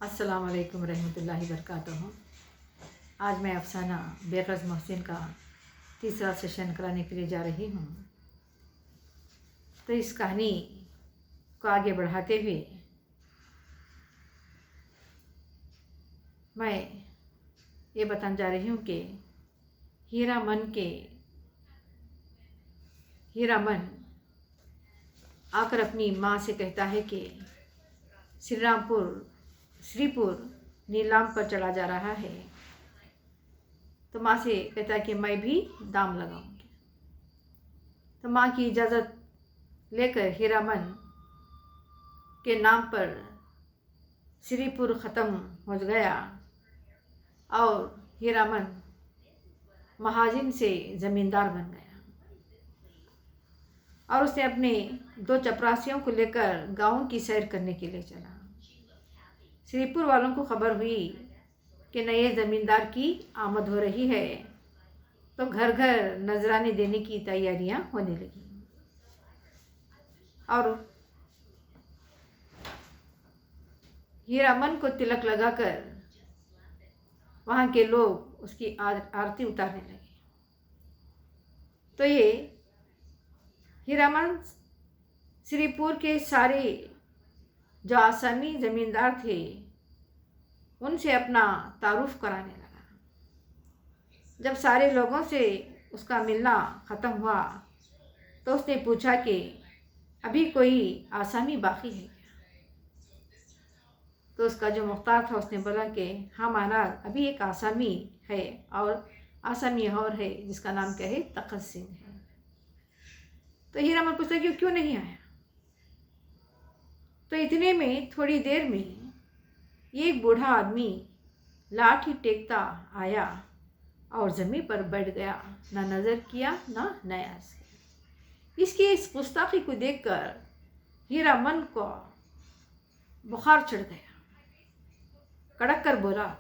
अस्सलाम वालेकुम रहमतुल्लाहि वबरकातुहू। आज मैं अफसाना बेग़ज़ मोहसिन का तीसरा सेशन कराने के लिए जा रही हूँ। तो इस कहानी को आगे बढ़ाते हुए मैं ये बताने जा रही हूँ कि हीरामन आकर अपनी माँ से कहता है कि श्रीपुर नीलाम पर चला जा रहा है। तो माँ से कहता है कि मैं भी दाम लगाऊंगी। तो माँ की इजाज़त लेकर हीरामन के नाम पर श्रीपुर ख़त्म हो गया और हीरामन महाजन से ज़मींदार बन गया। और उसने अपने 2 चपरासियों को लेकर गाँव की सैर करने के लिए चला। श्रीपुर वालों को खबर हुई कि नए ज़मींदार की आमद हो रही है, तो घर घर नजराने देने की तैयारियां होने लगी। और हीरामन को तिलक लगाकर वहाँ के लोग उसकी आरती उतारने लगे। तो ये हीरामन श्रीपुर के सारे जो आसामी ज़मींदार थे उनसे अपना तारुफ कराने लगा। जब सारे लोगों से उसका मिलना ख़त्म हुआ तो उसने पूछा कि अभी कोई आसामी बाकी है क्या? तो उसका जो मुख्तार था उसने बोला कि हाँ महाराज, अभी एक आसामी है और आसामी और है जिसका नाम क्या है, तखत सिंह है। तो हीरामन पूछता कि क्यों नहीं आया? तो इतने में थोड़ी देर में एक बूढ़ा आदमी लाठी टेकता आया और ज़मीन पर बैठ गया। ना नज़र किया ना नया से। इसकी इस गुस्ताखी को देखकर हीरामन को बुखार चढ़ गया। कड़क कर बोला,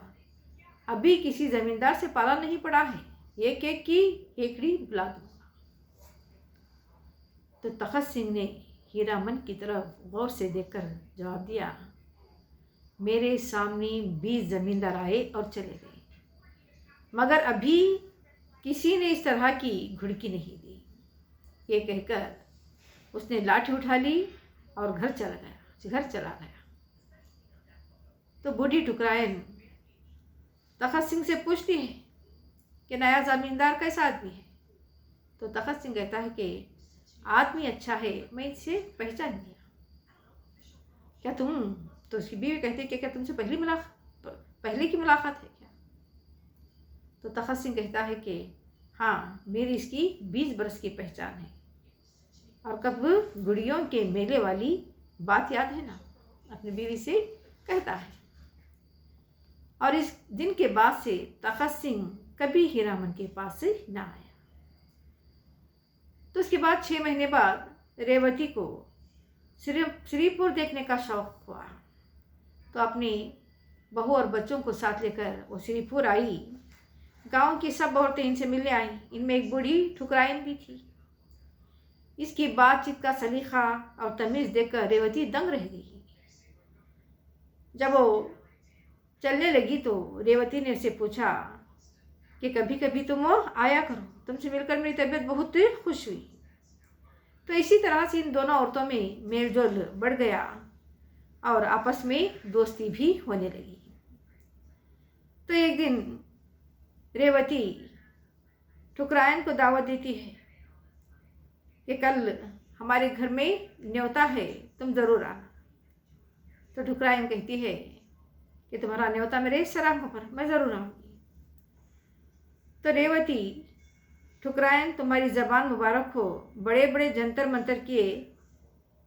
अभी किसी ज़मींदार से पाला नहीं पड़ा है, एक एक की हेकड़ी बुला दूंगा। तो तखत सिंह ने हीरामन की तरफ गौर से देखकर जवाब दिया, मेरे सामने 20 ज़मींदार आए और चले गए, मगर अभी किसी ने इस तरह की घुड़की नहीं दी। ये कहकर उसने लाठी उठा ली और घर चला गया। तो बूढ़ी ठुकरायन तखत सिंह से पूछती है कि नया ज़मींदार कैसा आदमी है? तो तखत सिंह कहता है कि आदमी अच्छा है, मैं इसे पहचान लिया। क्या तुम? तो उसकी बीवी कहती है कि क्या तुमसे पहले की मुलाकात है क्या? तो तखत सिंह कहता है कि हाँ, मेरी इसकी 20 बरस की पहचान है। और कब गुड़ियों के मेले वाली बात याद है ना? अपनी बीवी से कहता है। और इस दिन के बाद से तखत सिंह कभी हीरामन के पास से ना आया। तो उसके बाद 6 महीने बाद रेवती को श्रीपुर देखने का शौक हुआ। तो अपनी बहू और बच्चों को साथ लेकर वो श्रीपुर आई। गांव की सब औरतें इनसे मिलने आई। इनमें एक बूढ़ी ठुकराइन भी थी। इसकी बातचीत का सलीका और तमीज़ देखकर रेवती दंग रह गई। जब वो चलने लगी तो रेवती ने उससे पूछा कि कभी कभी तुम आया करो, तुमसे मिलकर मेरी तबीयत बहुत खुश हुई। तो इसी तरह से इन दोनों औरतों में मेलजोल बढ़ गया और आपस में दोस्ती भी होने लगी। तो एक दिन रेवती ठुकरायन को दावत देती है कि कल हमारे घर में न्योता है, तुम ज़रूर आना। तो ठुकरायन कहती है कि तुम्हारा न्योता मेरे सराहों पर, मैं ज़रूर आऊँगी। तो रेवती, ठुकरायन तुम्हारी ज़बान मुबारक हो, बड़े बड़े जंतर मंतर किए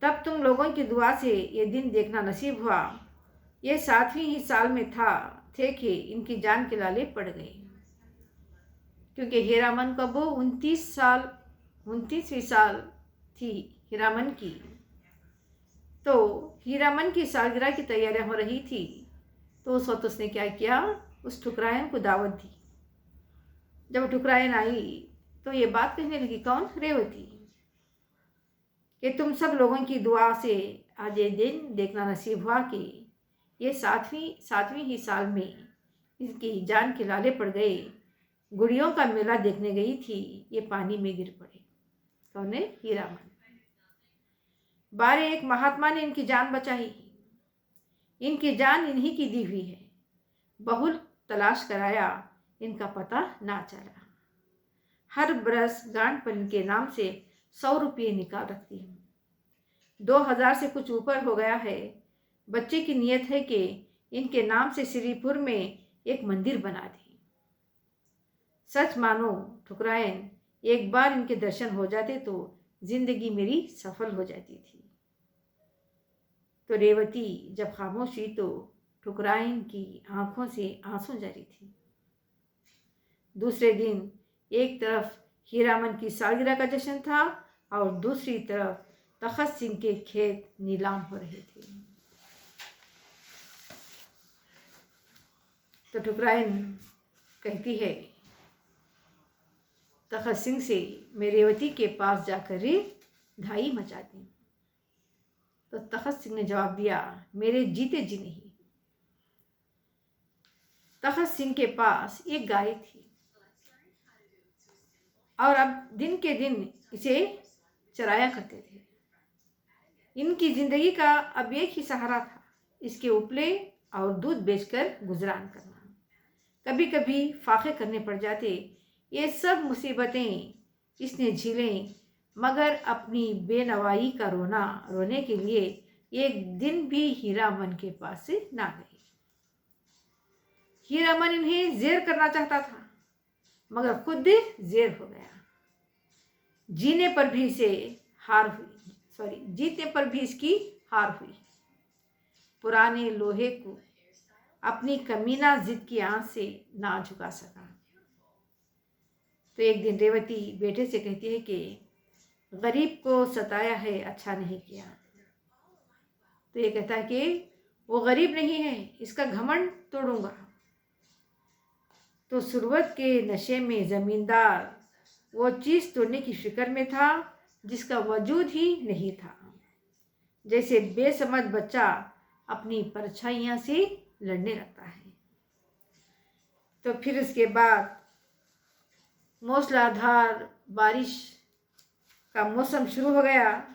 तब तुम लोगों की दुआ से ये दिन देखना नसीब हुआ। ये 7वीं ही साल में थे कि इनकी जान के लाले पड़ गए। क्योंकि हीरामन का वो 29वीं साल थी हीरामन की। तो हीरामन की सालगिरह की तैयारियां हो रही थी। तो उस वक्त उसने क्या किया, उस ठुकरायन को दावत दी। जब ठुकरायन आई तो ये बात कहने लगी, कौन? रेवती, कि तुम सब लोगों की दुआ से आज ये दिन देखना नसीब हुआ कि ये सातवीं ही साल में इनकी जान के लाले पड़ गए। गुड़ियों का मेला देखने गई थी, ये पानी में गिर पड़े। कौन है? हीरामन। बारे एक महात्मा ने इनकी जान बचाई। इनकी जान इन्हीं की दी हुई है। बहुत तलाश कराया, इनका पता ना चला। हर बरस गांठ पर इनके नाम से 100 रुपये निकाल रखती हूँ। 2000 से कुछ ऊपर हो गया है। बच्चे की नीयत है कि इनके नाम से श्रीपुर में एक मंदिर बना दी। सच मानो ठुकराइन, एक बार इनके दर्शन हो जाते तो जिंदगी मेरी सफल हो जाती थी। तो रेवती जब खामोश हुई तो ठुकराइन की आंखों से आंसू जारी थी। दूसरे दिन एक तरफ हीरामन की सालगिरह का जश्न था और दूसरी तरफ तखत सिंह के खेत नीलाम हो रहे थे। तो ठुकराइन कहती है तखत सिंह से, मैं रेवती के पास जाकर धाई मचा दी। तो तखत सिंह ने जवाब दिया, मेरे जीते जी नहीं। तखत सिंह के पास एक गाय थी और अब दिन के दिन इसे चराया करते थे। इनकी जिंदगी का अब एक ही सहारा था, इसके उपले और दूध बेचकर गुजरान करना। कभी कभी फाके करने पड़ जाते। ये सब मुसीबतें इसने झेलें, मगर अपनी बेनवाई का रोने के लिए एक दिन भी हीरामन के पास से ना गई। हीरामन इन्हें जेर करना चाहता था, मगर खुद जेर हो गया। जीने पर भी इसकी हार हुई। पुराने लोहे को अपनी कमीना जिद की आंच से ना झुका सका। तो एक दिन रेवती बेटे से कहती है कि गरीब को सताया है, अच्छा नहीं किया। तो ये कहता है कि वो गरीब नहीं है, इसका घमंड तोड़ूंगा। तो सुरवत के नशे में जमींदार वो चीज तोड़ने की फिक्र में था जिसका वजूद ही नहीं था। जैसे बेसमझ बच्चा अपनी परछाइयां से लड़ने लगता है। तो फिर इसके बाद मूसलाधार बारिश का मौसम शुरू हो गया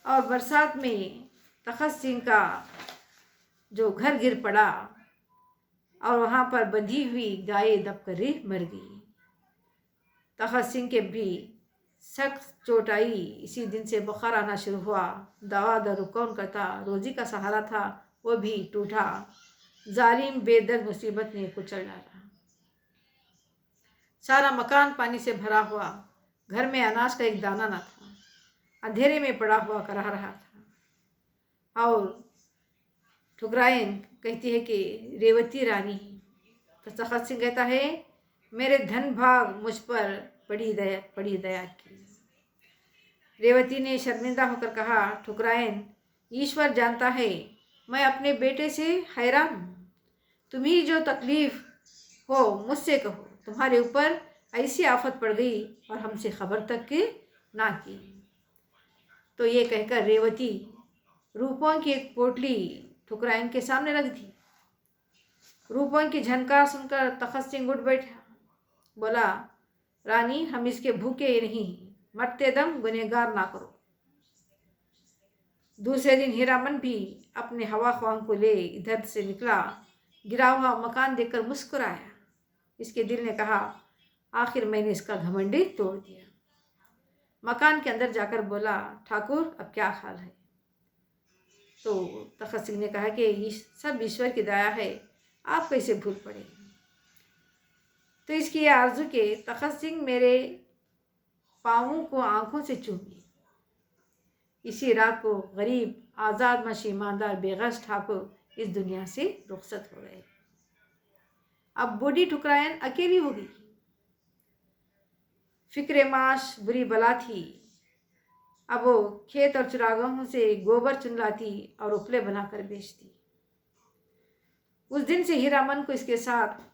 और बरसात में तखत सिंह का जो घर गिर पड़ा और वहाँ पर बंधी हुई गाय दबकर मर गई। तखत सिंह के भी सख्त चोट आई। इसी दिन से बुखार आना शुरू हुआ। दवा दारू कौन करता, रोजी का सहारा था वो भी टूटा। जालिम बेदर्द मुसीबत ने कुचल डाला। सारा मकान पानी से भरा हुआ, घर में अनाज का एक दाना न था, अंधेरे में पड़ा हुआ कराह रहा था। और ठुकराइन कहती है कि रेवती रानी। तो तखत सिंह कहता है, मेरे धन भाग मुझ पर पड़ी दया की। रेवती ने शर्मिंदा होकर कहा, ठुकराइन, ईश्वर जानता है मैं अपने बेटे से हैरान हूँ। तुम्हें जो तकलीफ हो मुझसे कहो। तुम्हारे ऊपर ऐसी आफत पड़ गई और हमसे खबर तक ना की। तो ये कहकर रेवती रूपों की एक पोटली ठुकराइन के सामने रख दी। रूपों की झनकार सुनकर तखत सिंह उठ बैठा। बोला, रानी, हम इसके भूखे नहीं, मरते दम गुनहगार ना करो। दूसरे दिन हीरामन भी अपने हवा ख्वाह को ले इधर से निकला। गिरा हुआ मकान देखकर मुस्कुराया। इसके दिल ने कहा, आखिर मैंने इसका घमंडी तोड़ दिया। मकान के अंदर जाकर बोला, ठाकुर, अब क्या हाल है? तो तखत सिंह ने कहा कि सब ईश्वर की दया है, आप कैसे भूल पड़े? तो इसकी यह आरजू के तखत सिंह मेरे पाँवों को आंखों से चूमी। इसी रात को गरीब आज़ाद मशी ईमानदार बेगस ठाकुर इस दुनिया से रुखसत हो गए। अब बूढ़ी ठुकराइन अकेली हो गई। फिक्रे माश बुरी बला थी। अब वो खेत और चरागाहों से गोबर चुन लाती और उपले बनाकर बेचती। उस दिन से हीरामन को इसके साथ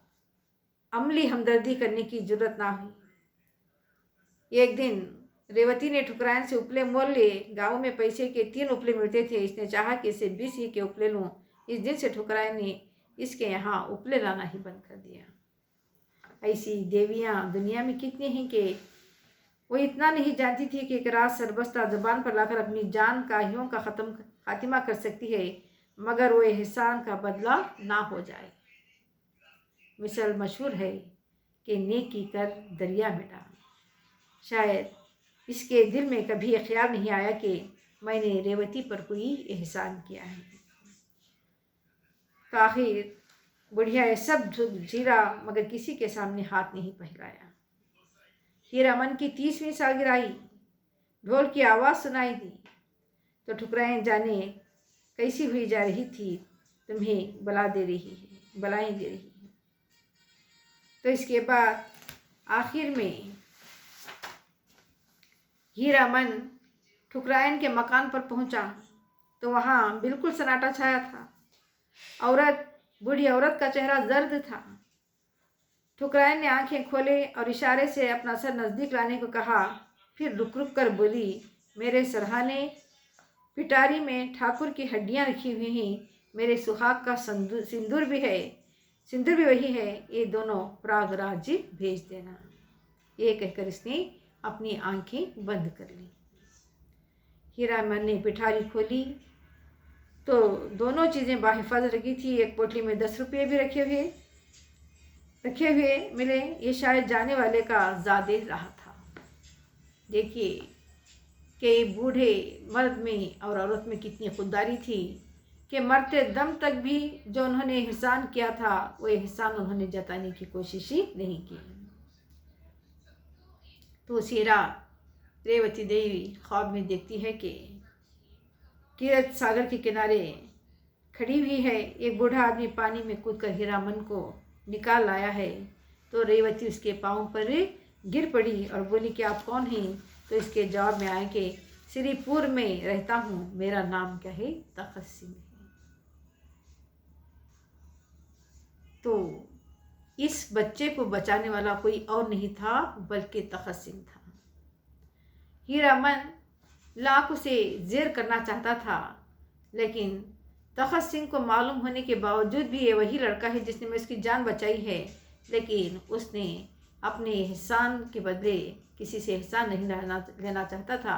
अमली हमदर्दी करने की जरूरत ना हुई। एक दिन रेवती ने ठुकराइन से उपले मोल लिए। गाँव में पैसे के 3 उपले मिलते थे। इसने चाहा कि इसे 20 ही के उपले लूँ, इस दिन से ठुकराइन ने इसके यहाँ उपले लाना ही बंद कर दिया। ऐसी देवियाँ दुनिया में कितनी हैं कि वो इतना नहीं जानती थी कि एक रात सरबस्ता ज़बान पर लाकर अपनी जान काहियों का खातिमा कर सकती है, मगर वो एहसान का बदला ना हो जाए। मिसल मशहूर है कि नेकी कर दरिया में डाल। शायद इसके दिल में कभी ये ख्याल नहीं आया कि मैंने रेवती पर कोई एहसान किया है। आखिर बुढ़िया ये सब झीरा मगर किसी के सामने हाथ नहीं फैलाया। हीरामन की 30वीं सालगिरह आई, ढोल की आवाज़ सुनाई दी तो ठुकराइन जाने कैसी हुई जा रही थी, तुम्हें बलाएं दे रही है। तो इसके बाद आखिर में हीरामन ठुकराइन के मकान पर पहुंचा तो वहाँ बिल्कुल सन्नाटा छाया था। बूढ़ी औरत का चेहरा जर्द था। ठुकराइन ने आंखें खोले और इशारे से अपना सर नज़दीक लाने को कहा, फिर रुक रुक कर बोली, मेरे सरहाने पिटारी में ठाकुर की हड्डियां रखी हुई हैं, मेरे सुहाग का सिंदूर भी वही है, ये दोनों प्रयागराज भेज देना। ये कहकर इसने अपनी आंखें बंद कर ली। हीरामन ने पिटारी खोली तो दोनों चीज़ें बाहिफाजत रखी थी। एक पोटली में 10 रुपये भी रखे हुए मिले। ये शायद जाने वाले का ज़्यादा रहा था। देखिए कि बूढ़े मर्द में और औरत में कितनी खुददारी थी कि मरते दम तक भी जो उन्होंने एहसान किया था वो एहसान उन्होंने जताने की कोशिश ही नहीं की। तो उसी रात रेवती देवी ख्वाब में देखती है कि किरत सागर के किनारे खड़ी हुई है। एक बूढ़ा आदमी पानी में कूदकर हीरामन को निकाल लाया है। तो रेवती उसके पाँव पर गिर पड़ी और बोली कि आप कौन हैं? तो इसके जवाब में आया कि श्रीपुर में रहता हूँ, मेरा नाम क्या है? तखत सिंह है। तो इस बच्चे को बचाने वाला कोई और नहीं था बल्कि तखत सिंह था। हीरामन लाख उसे जेर करना चाहता था, लेकिन तखत सिंह को मालूम होने के बावजूद भी ये वही लड़का है जिसने उसकी जान बचाई है, लेकिन उसने अपने एहसान के बदले किसी से एहसान नहीं लेना चाहता था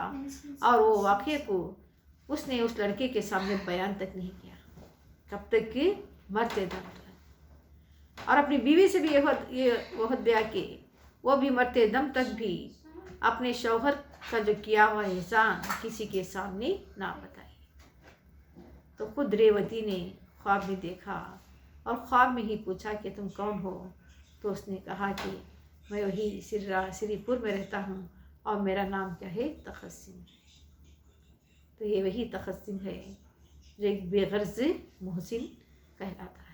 और वो वाक़े को उसने उस लड़के के सामने बयान तक नहीं किया कब तक कि मरते दम तक। और अपनी बीवी से भी ये वहद दिया कि वो भी मरते दम तक भी अपने शौहर का जो किया हुआ एहसान किसी के सामने ना बताए। तो खुद रेवती ने ख्वाब में देखा और ख्वाब में ही पूछा कि तुम कौन हो? तो उसने कहा कि मैं वही श्रीपुर में रहता हूँ और मेरा नाम क्या है? तखत सिंह। तो ये वही तखत सिंह है जो बेगर्ज मोहसिन कहलाता है।